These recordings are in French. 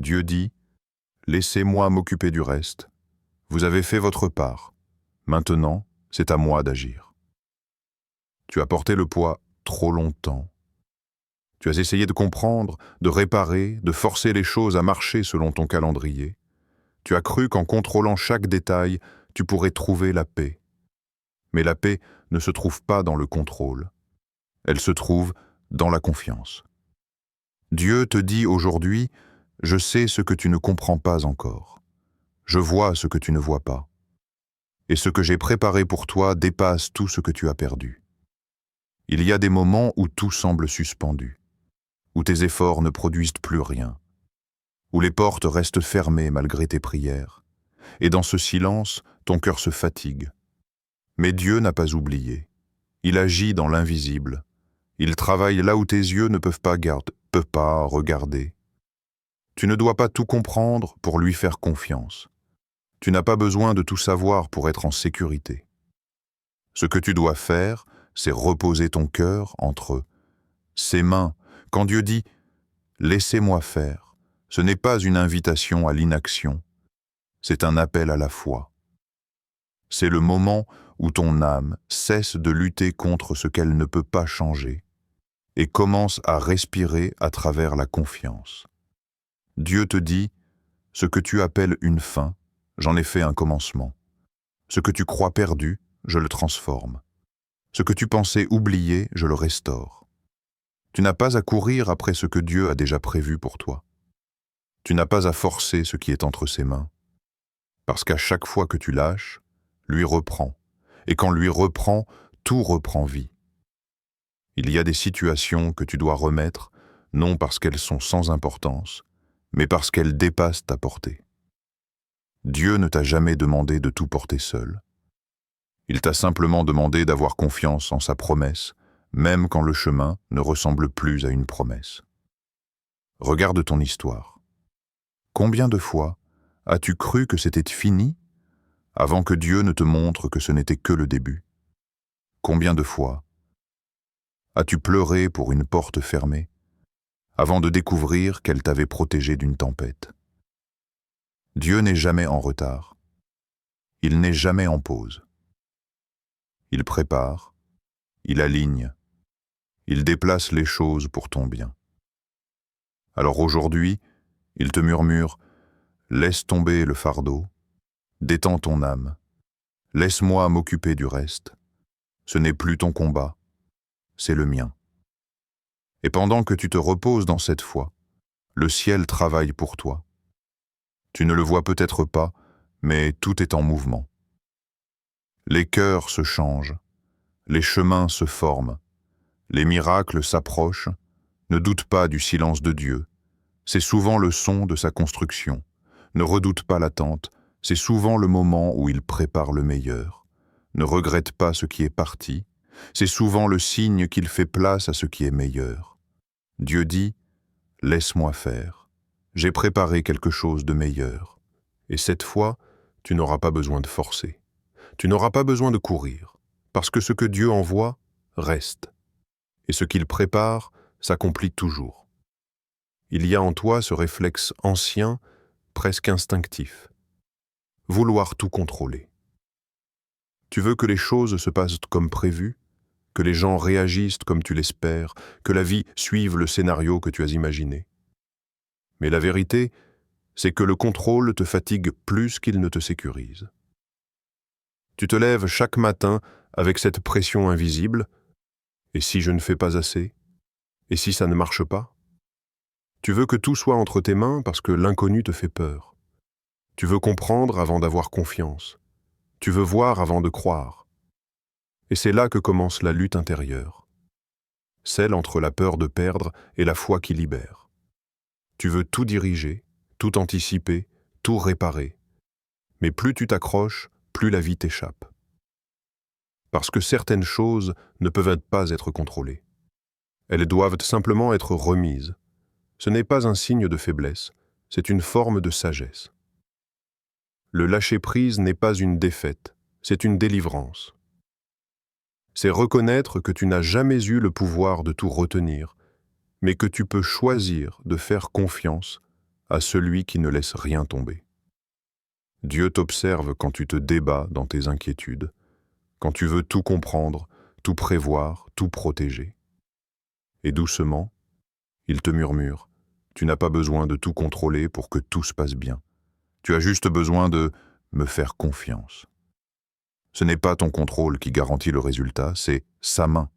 Dieu dit, « Laissez-moi m'occuper du reste. Vous avez fait votre part. Maintenant, c'est à moi d'agir. » Tu as porté le poids trop longtemps. Tu as essayé de comprendre, de réparer, de forcer les choses à marcher selon ton calendrier. Tu as cru qu'en contrôlant chaque détail, tu pourrais trouver la paix. Mais la paix ne se trouve pas dans le contrôle. Elle se trouve dans la confiance. Dieu te dit aujourd'hui, « Je sais ce que tu ne comprends pas encore. Je vois ce que tu ne vois pas. Et ce que j'ai préparé pour toi dépasse tout ce que tu as perdu. » Il y a des moments où tout semble suspendu, où tes efforts ne produisent plus rien, où les portes restent fermées malgré tes prières, et dans ce silence, ton cœur se fatigue. Mais Dieu n'a pas oublié. Il agit dans l'invisible. Il travaille là où tes yeux ne peuvent pas regarder. Tu ne dois pas tout comprendre pour lui faire confiance. Tu n'as pas besoin de tout savoir pour être en sécurité. Ce que tu dois faire, c'est reposer ton cœur entre ses mains. Quand Dieu dit « Laissez-moi faire », ce n'est pas une invitation à l'inaction, c'est un appel à la foi. C'est le moment où ton âme cesse de lutter contre ce qu'elle ne peut pas changer et commence à respirer à travers la confiance. Dieu te dit « Ce que tu appelles une fin, j'en ai fait un commencement. Ce que tu crois perdu, je le transforme. Ce que tu pensais oublier, je le restaure. » Tu n'as pas à courir après ce que Dieu a déjà prévu pour toi. Tu n'as pas à forcer ce qui est entre ses mains. Parce qu'à chaque fois que tu lâches, lui reprend. Et quand lui reprend, tout reprend vie. Il y a des situations que tu dois remettre, non parce qu'elles sont sans importance, mais parce qu'elles dépassent ta portée. Dieu ne t'a jamais demandé de tout porter seul. Il t'a simplement demandé d'avoir confiance en sa promesse, même quand le chemin ne ressemble plus à une promesse. Regarde ton histoire. Combien de fois as-tu cru que c'était fini avant que Dieu ne te montre que ce n'était que le début? Combien de fois as-tu pleuré pour une porte fermée avant de découvrir qu'elle t'avait protégé d'une tempête? Dieu n'est jamais en retard. Il n'est jamais en pause. Il prépare, il aligne, il déplace les choses pour ton bien. Alors aujourd'hui, il te murmure « Laisse tomber le fardeau, détends ton âme, laisse-moi m'occuper du reste. Ce n'est plus ton combat, c'est le mien. » Et pendant que tu te reposes dans cette foi, le ciel travaille pour toi. Tu ne le vois peut-être pas, mais tout est en mouvement. Les cœurs se changent, les chemins se forment, les miracles s'approchent. Ne doute pas du silence de Dieu. C'est souvent le son de sa construction. Ne redoute pas l'attente, c'est souvent le moment où il prépare le meilleur. Ne regrette pas ce qui est parti, c'est souvent le signe qu'il fait place à ce qui est meilleur. Dieu dit, « Laisse-moi faire. J'ai préparé quelque chose de meilleur. » Et cette fois, tu n'auras pas besoin de forcer. Tu n'auras pas besoin de courir, parce que ce que Dieu envoie reste. Et ce qu'il prépare s'accomplit toujours. Il y a en toi ce réflexe ancien, presque instinctif. Vouloir tout contrôler. Tu veux que les choses se passent comme prévu, que les gens réagissent comme tu l'espères, que la vie suive le scénario que tu as imaginé. Mais la vérité, c'est que le contrôle te fatigue plus qu'il ne te sécurise. Tu te lèves chaque matin avec cette pression invisible. Et si je ne fais pas assez? Et si ça ne marche pas? Tu veux que tout soit entre tes mains parce que l'inconnu te fait peur. Tu veux comprendre avant d'avoir confiance. Tu veux voir avant de croire. Et c'est là que commence la lutte intérieure. Celle entre la peur de perdre et la foi qui libère. Tu veux tout diriger, tout anticiper, tout réparer. Mais plus tu t'accroches, plus la vie t'échappe. Parce que certaines choses ne peuvent pas être contrôlées. Elles doivent simplement être remises. Ce n'est pas un signe de faiblesse, c'est une forme de sagesse. Le lâcher-prise n'est pas une défaite, c'est une délivrance. C'est reconnaître que tu n'as jamais eu le pouvoir de tout retenir, mais que tu peux choisir de faire confiance à celui qui ne laisse rien tomber. Dieu t'observe quand tu te débats dans tes inquiétudes, quand tu veux tout comprendre, tout prévoir, tout protéger. Et doucement, il te murmure, tu n'as pas besoin de tout contrôler pour que tout se passe bien. Tu as juste besoin de me faire confiance. Ce n'est pas ton contrôle qui garantit le résultat, c'est sa main.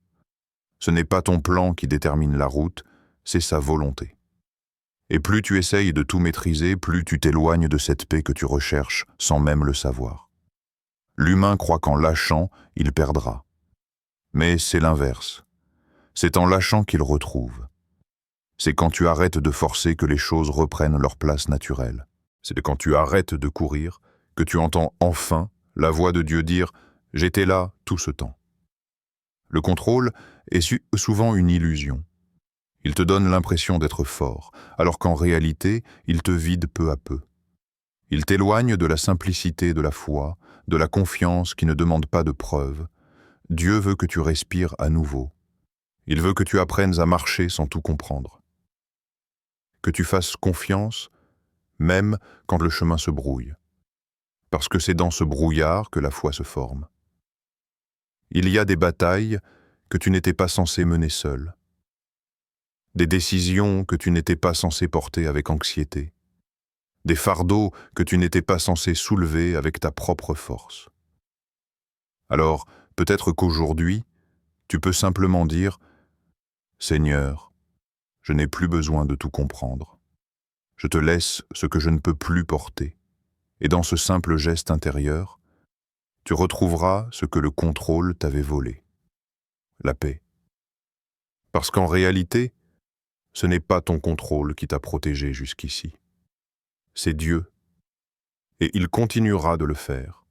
Ce n'est pas ton plan qui détermine la route, c'est sa volonté. Et plus tu essayes de tout maîtriser, plus tu t'éloignes de cette paix que tu recherches sans même le savoir. L'humain croit qu'en lâchant, il perdra. Mais c'est l'inverse. C'est en lâchant qu'il retrouve. C'est quand tu arrêtes de forcer que les choses reprennent leur place naturelle. C'est quand tu arrêtes de courir que tu entends enfin la voix de Dieu dire « J'étais là tout ce temps ». Le contrôle est souvent une illusion. Il te donne l'impression d'être fort, alors qu'en réalité, il te vide peu à peu. Il t'éloigne de la simplicité de la foi, de la confiance qui ne demande pas de preuves. Dieu veut que tu respires à nouveau. Il veut que tu apprennes à marcher sans tout comprendre. Que tu fasses confiance, même quand le chemin se brouille. Parce que c'est dans ce brouillard que la foi se forme. Il y a des batailles que tu n'étais pas censé mener seul. Des décisions que tu n'étais pas censé porter avec anxiété. Des fardeaux que tu n'étais pas censé soulever avec ta propre force. Alors, peut-être qu'aujourd'hui, tu peux simplement dire « Seigneur, je n'ai plus besoin de tout comprendre. Je te laisse ce que je ne peux plus porter. » Et dans ce simple geste intérieur, tu retrouveras ce que le contrôle t'avait volé. La paix. Parce qu'en réalité, ce n'est pas ton contrôle qui t'a protégé jusqu'ici. C'est Dieu. Et il continuera de le faire,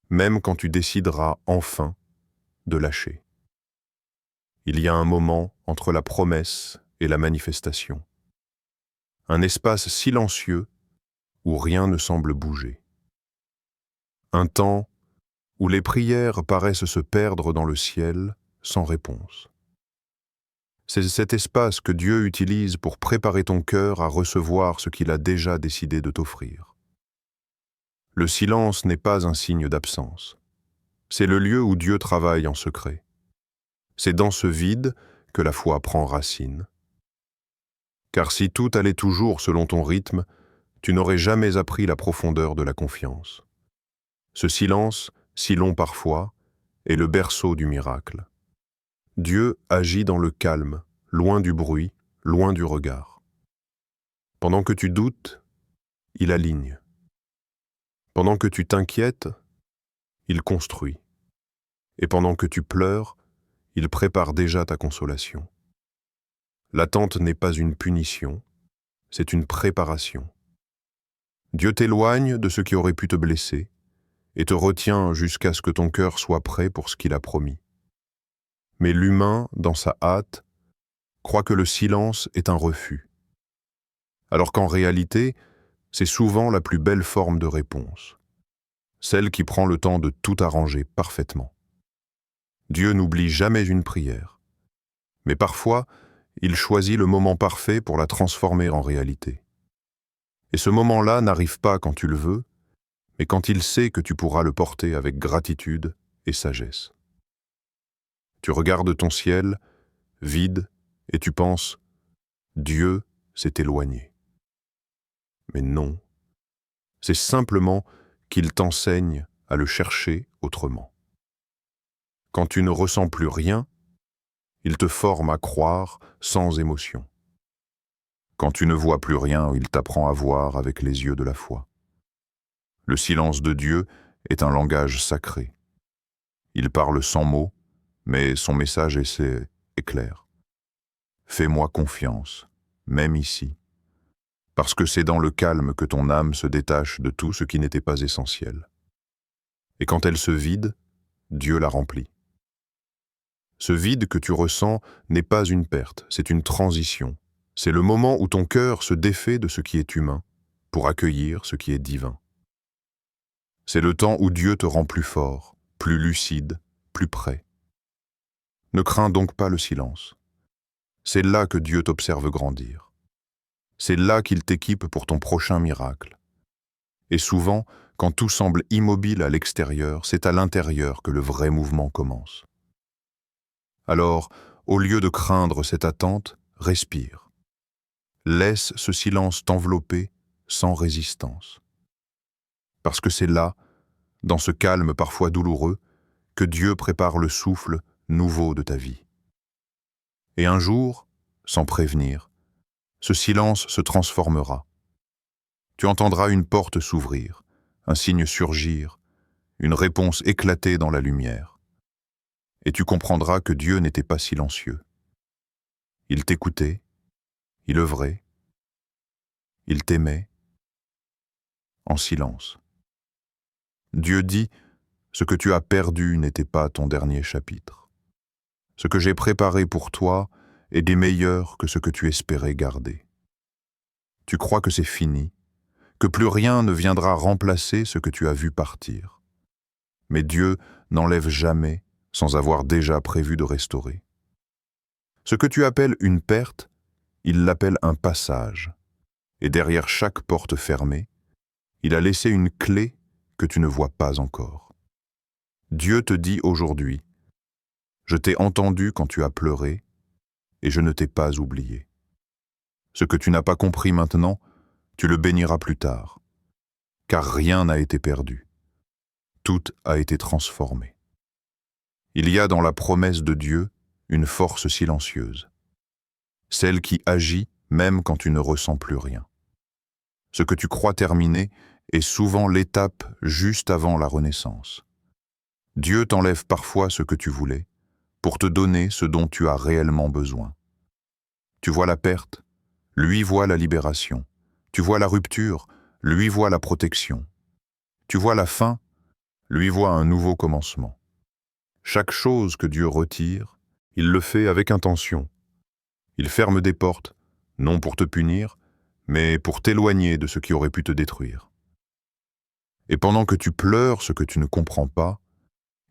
même quand tu décideras enfin de lâcher. Il y a un moment entre la promesse et la manifestation. Un espace silencieux où rien ne semble bouger. Un temps où les prières paraissent se perdre dans le ciel sans réponse. C'est cet espace que Dieu utilise pour préparer ton cœur à recevoir ce qu'il a déjà décidé de t'offrir. Le silence n'est pas un signe d'absence. C'est le lieu où Dieu travaille en secret. C'est dans ce vide que la foi prend racine. Car si tout allait toujours selon ton rythme, tu n'aurais jamais appris la profondeur de la confiance. Ce silence, si long parfois, est le berceau du miracle. Dieu agit dans le calme, loin du bruit, loin du regard. Pendant que tu doutes, il aligne. Pendant que tu t'inquiètes, il construit. Et pendant que tu pleures, il prépare déjà ta consolation. L'attente n'est pas une punition, c'est une préparation. Dieu t'éloigne de ce qui aurait pu te blesser et te retient jusqu'à ce que ton cœur soit prêt pour ce qu'il a promis. Mais l'humain, dans sa hâte, croit que le silence est un refus, alors qu'en réalité, c'est souvent la plus belle forme de réponse, celle qui prend le temps de tout arranger parfaitement. Dieu n'oublie jamais une prière, mais parfois, il choisit le moment parfait pour la transformer en réalité. Et ce moment-là n'arrive pas quand tu le veux, mais quand il sait que tu pourras le porter avec gratitude et sagesse. Tu regardes ton ciel, vide, et tu penses « Dieu s'est éloigné ». Mais non, c'est simplement qu'il t'enseigne à le chercher autrement. Quand tu ne ressens plus rien, il te forme à croire sans émotion. Quand tu ne vois plus rien, il t'apprend à voir avec les yeux de la foi. Le silence de Dieu est un langage sacré. Il parle sans mots, mais son message est clair. Fais-moi confiance, même ici, parce que c'est dans le calme que ton âme se détache de tout ce qui n'était pas essentiel. Et quand elle se vide, Dieu la remplit. Ce vide que tu ressens n'est pas une perte, c'est une transition. C'est le moment où ton cœur se défait de ce qui est humain pour accueillir ce qui est divin. C'est le temps où Dieu te rend plus fort, plus lucide, plus prêt. Ne crains donc pas le silence. C'est là que Dieu t'observe grandir. C'est là qu'il t'équipe pour ton prochain miracle. Et souvent, quand tout semble immobile à l'extérieur, c'est à l'intérieur que le vrai mouvement commence. Alors, au lieu de craindre cette attente, respire. Laisse ce silence t'envelopper sans résistance. Parce que c'est là, dans ce calme parfois douloureux, que Dieu prépare le souffle nouveau de ta vie. Et un jour, sans prévenir, ce silence se transformera. Tu entendras une porte s'ouvrir, un signe surgir, une réponse éclater dans la lumière. Et tu comprendras que Dieu n'était pas silencieux. Il t'écoutait, il œuvrait, il t'aimait, en silence. Dieu dit, ce que tu as perdu n'était pas ton dernier chapitre. Ce que j'ai préparé pour toi est des meilleurs que ce que tu espérais garder. Tu crois que c'est fini, que plus rien ne viendra remplacer ce que tu as vu partir. Mais Dieu n'enlève jamais sans avoir déjà prévu de restaurer. Ce que tu appelles une perte, il l'appelle un passage. Et derrière chaque porte fermée, il a laissé une clé que tu ne vois pas encore. Dieu te dit aujourd'hui, je t'ai entendu quand tu as pleuré et je ne t'ai pas oublié. Ce que tu n'as pas compris maintenant, tu le béniras plus tard, car rien n'a été perdu. Tout a été transformé. Il y a dans la promesse de Dieu une force silencieuse, celle qui agit même quand tu ne ressens plus rien. Ce que tu crois terminé est souvent l'étape juste avant la renaissance. Dieu t'enlève parfois ce que tu voulais pour te donner ce dont tu as réellement besoin. Tu vois la perte, lui voit la libération. Tu vois la rupture, lui voit la protection. Tu vois la fin, lui voit un nouveau commencement. Chaque chose que Dieu retire, il le fait avec intention. Il ferme des portes, non pour te punir, mais pour t'éloigner de ce qui aurait pu te détruire. Et pendant que tu pleures ce que tu ne comprends pas,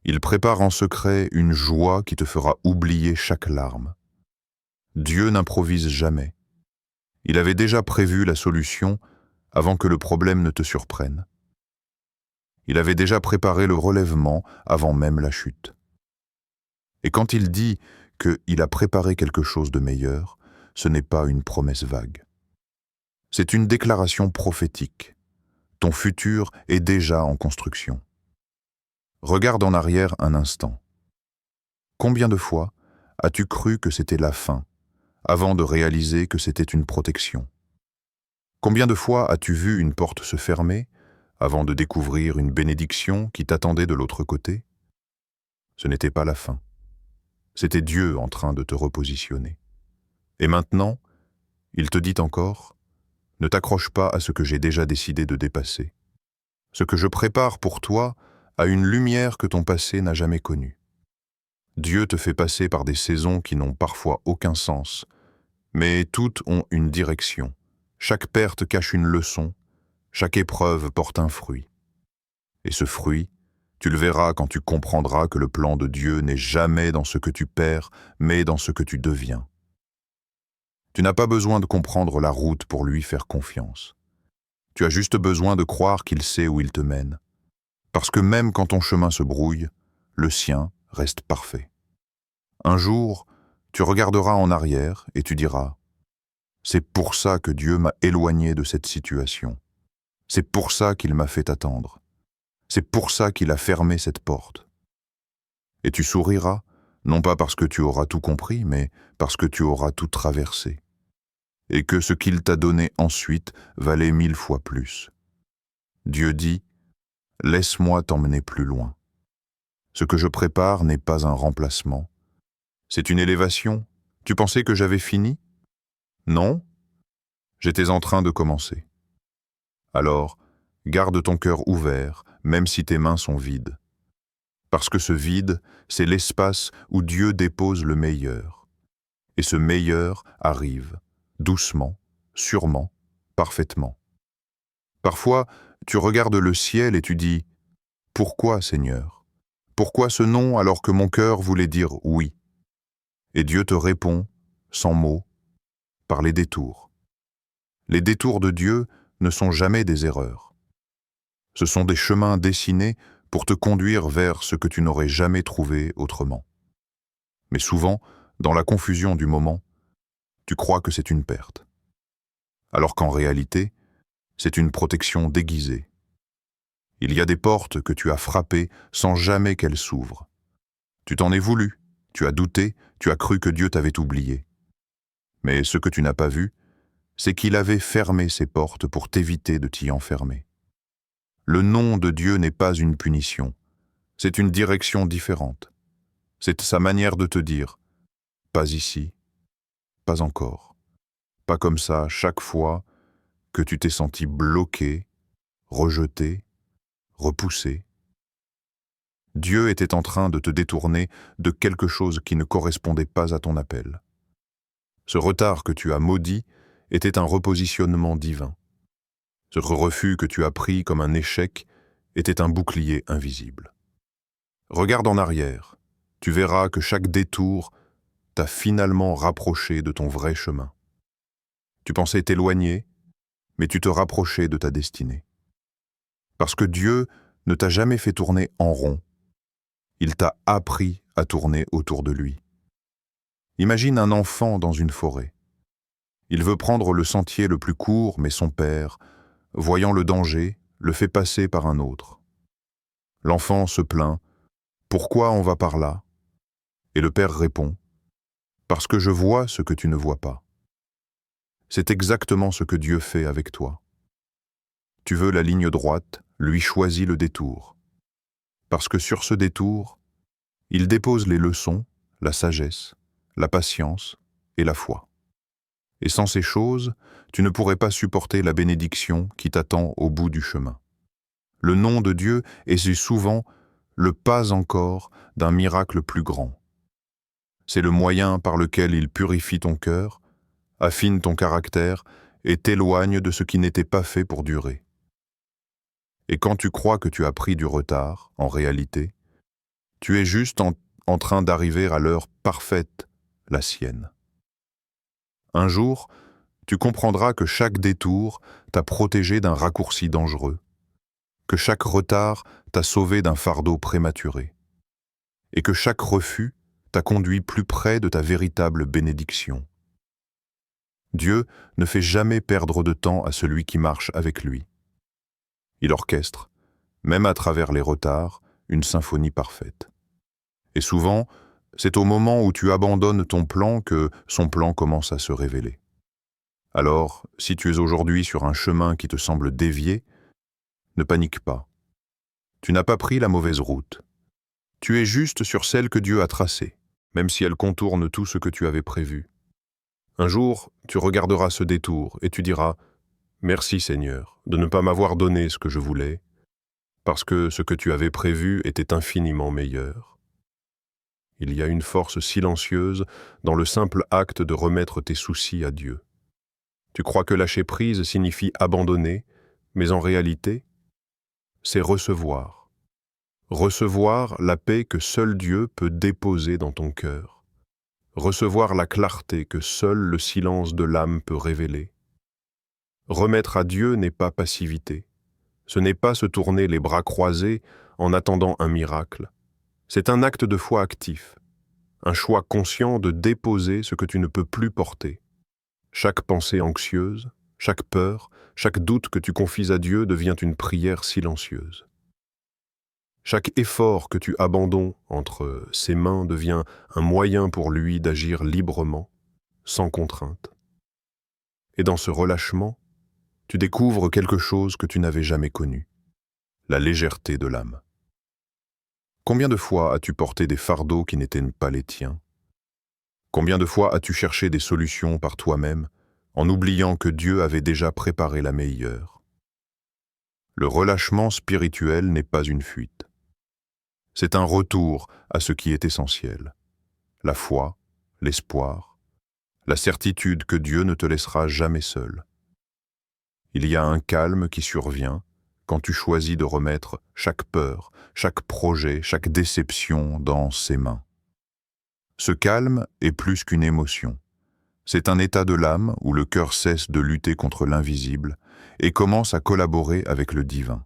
il prépare en secret une joie qui te fera oublier chaque larme. Dieu n'improvise jamais. Il avait déjà prévu la solution avant que le problème ne te surprenne. Il avait déjà préparé le relèvement avant même la chute. Et quand il dit qu'il a préparé quelque chose de meilleur, ce n'est pas une promesse vague. C'est une déclaration prophétique. Ton futur est déjà en construction. Regarde en arrière un instant. Combien de fois as-tu cru que c'était la fin, avant de réaliser que c'était une protection? Combien de fois as-tu vu une porte se fermer, avant de découvrir une bénédiction qui t'attendait de l'autre côté? Ce n'était pas la fin. C'était Dieu en train de te repositionner. Et maintenant, il te dit encore, ne t'accroche pas à ce que j'ai déjà décidé de dépasser. Ce que je prépare pour toi a une lumière que ton passé n'a jamais connue. Dieu te fait passer par des saisons qui n'ont parfois aucun sens, mais toutes ont une direction. Chaque perte cache une leçon, chaque épreuve porte un fruit. Et ce fruit, tu le verras quand tu comprendras que le plan de Dieu n'est jamais dans ce que tu perds, mais dans ce que tu deviens. Tu n'as pas besoin de comprendre la route pour lui faire confiance. Tu as juste besoin de croire qu'il sait où il te mène. Parce que même quand ton chemin se brouille, le sien reste parfait. Un jour, tu regarderas en arrière et tu diras « C'est pour ça que Dieu m'a éloigné de cette situation. C'est pour ça qu'il m'a fait attendre. C'est pour ça qu'il a fermé cette porte. » Et tu souriras, non pas parce que tu auras tout compris, mais parce que tu auras tout traversé. Et que ce qu'il t'a donné ensuite valait 1000 fois plus. Dieu dit « Laisse-moi t'emmener plus loin. Ce que je prépare n'est pas un remplacement. C'est une élévation. Tu pensais que j'avais fini? Non? J'étais en train de commencer. Alors, garde ton cœur ouvert, même si tes mains sont vides. Parce que ce vide, c'est l'espace où Dieu dépose le meilleur. Et ce meilleur arrive, doucement, sûrement, parfaitement. Parfois, tu regardes le ciel et tu dis « Pourquoi, Seigneur? Pourquoi ce non alors que mon cœur voulait dire oui ?» Et Dieu te répond, sans mots, par les détours. Les détours de Dieu ne sont jamais des erreurs. Ce sont des chemins dessinés pour te conduire vers ce que tu n'aurais jamais trouvé autrement. Mais souvent, dans la confusion du moment, tu crois que c'est une perte. Alors qu'en réalité, c'est une protection déguisée. Il y a des portes que tu as frappées sans jamais qu'elles s'ouvrent. Tu t'en es voulu, tu as douté, tu as cru que Dieu t'avait oublié. Mais ce que tu n'as pas vu, c'est qu'il avait fermé ses portes pour t'éviter de t'y enfermer. Le nom de Dieu n'est pas une punition, c'est une direction différente. C'est sa manière de te dire « pas ici, pas encore ». Pas comme ça chaque fois que tu t'es senti bloqué, rejeté, repoussé. Dieu était en train de te détourner de quelque chose qui ne correspondait pas à ton appel. Ce retard que tu as maudit était un repositionnement divin. Ce refus que tu as pris comme un échec était un bouclier invisible. Regarde en arrière, tu verras que chaque détour t'a finalement rapproché de ton vrai chemin. Tu pensais t'éloigner, mais tu te rapprochais de ta destinée. Parce que Dieu ne t'a jamais fait tourner en rond. Il t'a appris à tourner autour de lui. Imagine un enfant dans une forêt. Il veut prendre le sentier le plus court, mais son père, voyant le danger, le fait passer par un autre. L'enfant se plaint « Pourquoi on va par là ?» Et le père répond « Parce que je vois ce que tu ne vois pas. » C'est exactement ce que Dieu fait avec toi. Tu veux la ligne droite, lui choisit le détour. Parce que sur ce détour, il dépose les leçons, la sagesse, la patience et la foi. Et sans ces choses, tu ne pourrais pas supporter la bénédiction qui t'attend au bout du chemin. Le nom de Dieu est souvent le pas encore d'un miracle plus grand. C'est le moyen par lequel il purifie ton cœur, affine ton caractère et t'éloigne de ce qui n'était pas fait pour durer. Et quand tu crois que tu as pris du retard, en réalité, tu es juste en train d'arriver à l'heure parfaite, la sienne. Un jour, tu comprendras que chaque détour t'a protégé d'un raccourci dangereux, que chaque retard t'a sauvé d'un fardeau prématuré, et que chaque refus t'a conduit plus près de ta véritable bénédiction. Dieu ne fait jamais perdre de temps à celui qui marche avec lui. Il orchestre, même à travers les retards, une symphonie parfaite. Et souvent, c'est au moment où tu abandonnes ton plan que son plan commence à se révéler. Alors, si tu es aujourd'hui sur un chemin qui te semble dévié, ne panique pas. Tu n'as pas pris la mauvaise route. Tu es juste sur celle que Dieu a tracée, même si elle contourne tout ce que tu avais prévu. Un jour, tu regarderas ce détour et tu diras « Merci Seigneur de ne pas m'avoir donné ce que je voulais, parce que ce que tu avais prévu était infiniment meilleur. » Il y a une force silencieuse dans le simple acte de remettre tes soucis à Dieu. Tu crois que lâcher prise signifie abandonner, mais en réalité, c'est recevoir. Recevoir la paix que seul Dieu peut déposer dans ton cœur. Recevoir la clarté que seul le silence de l'âme peut révéler. Remettre à Dieu n'est pas passivité. Ce n'est pas se tourner les bras croisés en attendant un miracle. C'est un acte de foi actif, un choix conscient de déposer ce que tu ne peux plus porter. Chaque pensée anxieuse, chaque peur, chaque doute que tu confies à Dieu devient une prière silencieuse. Chaque effort que tu abandonnes entre ses mains devient un moyen pour lui d'agir librement, sans contrainte. Et dans ce relâchement, tu découvres quelque chose que tu n'avais jamais connu, la légèreté de l'âme. Combien de fois as-tu porté des fardeaux qui n'étaient pas les tiens? Combien de fois as-tu cherché des solutions par toi-même, en oubliant que Dieu avait déjà préparé la meilleure? Le relâchement spirituel n'est pas une fuite. C'est un retour à ce qui est essentiel. La foi, l'espoir, la certitude que Dieu ne te laissera jamais seul. Il y a un calme qui survient quand tu choisis de remettre chaque peur, chaque projet, chaque déception dans ses mains. Ce calme est plus qu'une émotion. C'est un état de l'âme où le cœur cesse de lutter contre l'invisible et commence à collaborer avec le divin.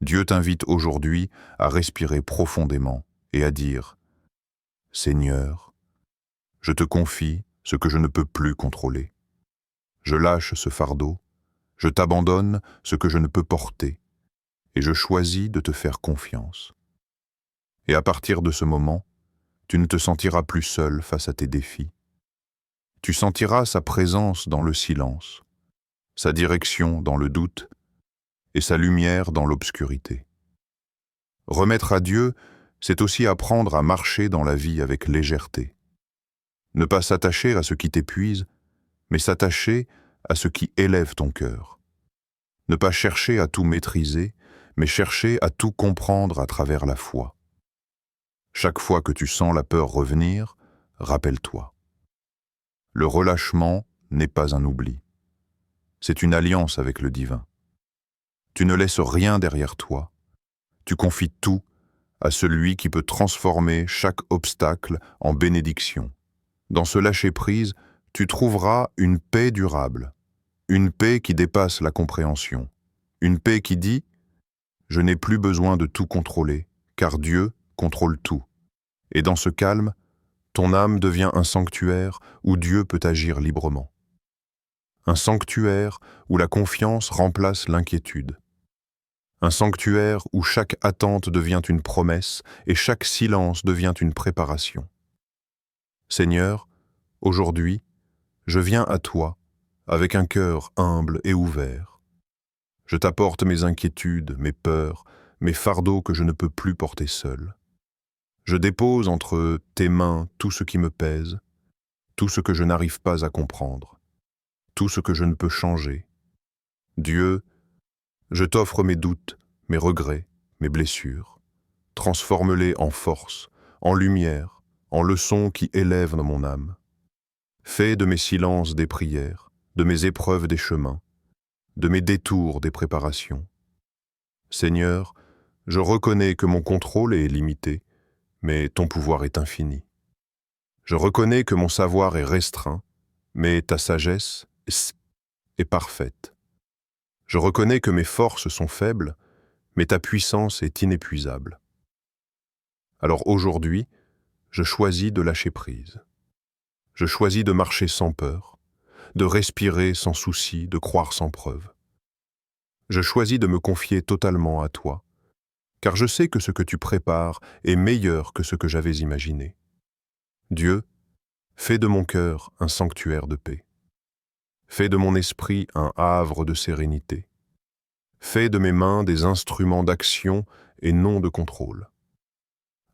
Dieu t'invite aujourd'hui à respirer profondément et à dire « Seigneur, je te confie ce que je ne peux plus contrôler. Je lâche ce fardeau, je t'abandonne ce que je ne peux porter, et je choisis de te faire confiance. » Et à partir de ce moment, tu ne te sentiras plus seul face à tes défis. Tu sentiras sa présence dans le silence, sa direction dans le doute et sa lumière dans l'obscurité. Remettre à Dieu, c'est aussi apprendre à marcher dans la vie avec légèreté. Ne pas s'attacher à ce qui t'épuise, mais s'attacher à ce qui élève ton cœur. Ne pas chercher à tout maîtriser, mais chercher à tout comprendre à travers la foi. Chaque fois que tu sens la peur revenir, rappelle-toi. Le relâchement n'est pas un oubli. C'est une alliance avec le divin. Tu ne laisses rien derrière toi. Tu confies tout à celui qui peut transformer chaque obstacle en bénédiction. Dans ce lâcher-prise, tu trouveras une paix durable, une paix qui dépasse la compréhension, une paix qui dit « Je n'ai plus besoin de tout contrôler, car Dieu contrôle tout. » Et dans ce calme, ton âme devient un sanctuaire où Dieu peut agir librement. Un sanctuaire où la confiance remplace l'inquiétude. Un sanctuaire où chaque attente devient une promesse et chaque silence devient une préparation. Seigneur, aujourd'hui, je viens à toi avec un cœur humble et ouvert. Je t'apporte mes inquiétudes, mes peurs, mes fardeaux que je ne peux plus porter seul. Je dépose entre tes mains tout ce qui me pèse, tout ce que je n'arrive pas à comprendre, tout ce que je ne peux changer. Dieu, je t'offre mes doutes, mes regrets, mes blessures. Transforme-les en force, en lumière, en leçons qui élèvent mon âme. Fais de mes silences des prières, de mes épreuves des chemins, de mes détours des préparations. Seigneur, je reconnais que mon contrôle est limité, mais ton pouvoir est infini. Je reconnais que mon savoir est restreint, mais ta sagesse est parfaite. Je reconnais que mes forces sont faibles, mais ta puissance est inépuisable. Alors aujourd'hui, je choisis de lâcher prise. Je choisis de marcher sans peur, de respirer sans souci, de croire sans preuve. Je choisis de me confier totalement à toi, car je sais que ce que tu prépares est meilleur que ce que j'avais imaginé. Dieu, fais de mon cœur un sanctuaire de paix. Fais de mon esprit un havre de sérénité. Fais de mes mains des instruments d'action et non de contrôle.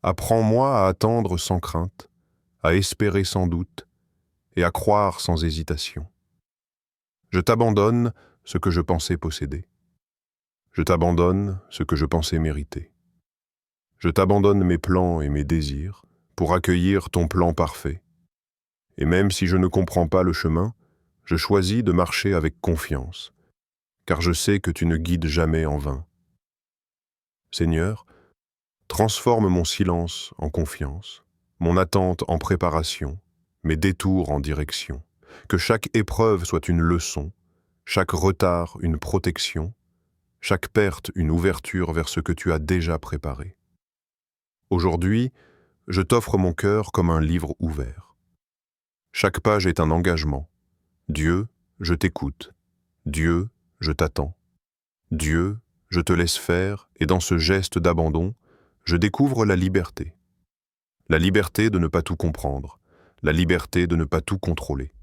Apprends-moi à attendre sans crainte, à espérer sans doute et à croire sans hésitation. Je t'abandonne ce que je pensais posséder. Je t'abandonne ce que je pensais mériter. Je t'abandonne mes plans et mes désirs pour accueillir ton plan parfait. Et même si je ne comprends pas le chemin, je choisis de marcher avec confiance, car je sais que tu ne guides jamais en vain. Seigneur, transforme mon silence en confiance, mon attente en préparation, mes détours en direction. Que chaque épreuve soit une leçon, chaque retard une protection, chaque perte une ouverture vers ce que tu as déjà préparé. Aujourd'hui, je t'offre mon cœur comme un livre ouvert. Chaque page est un engagement. Dieu, je t'écoute. Dieu, je t'attends. Dieu, je te laisse faire, et dans ce geste d'abandon, je découvre la liberté. La liberté de ne pas tout comprendre, la liberté de ne pas tout contrôler.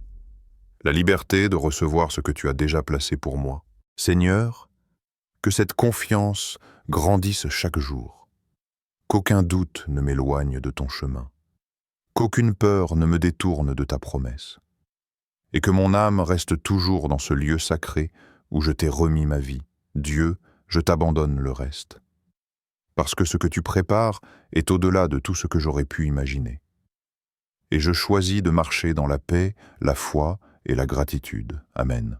La liberté de recevoir ce que tu as déjà placé pour moi. Seigneur, que cette confiance grandisse chaque jour. Qu'aucun doute ne m'éloigne de ton chemin. Qu'aucune peur ne me détourne de ta promesse. Et que mon âme reste toujours dans ce lieu sacré où je t'ai remis ma vie. Dieu, je t'abandonne le reste. Parce que ce que tu prépares est au-delà de tout ce que j'aurais pu imaginer. Et je choisis de marcher dans la paix, la foi et la gratitude. Amen.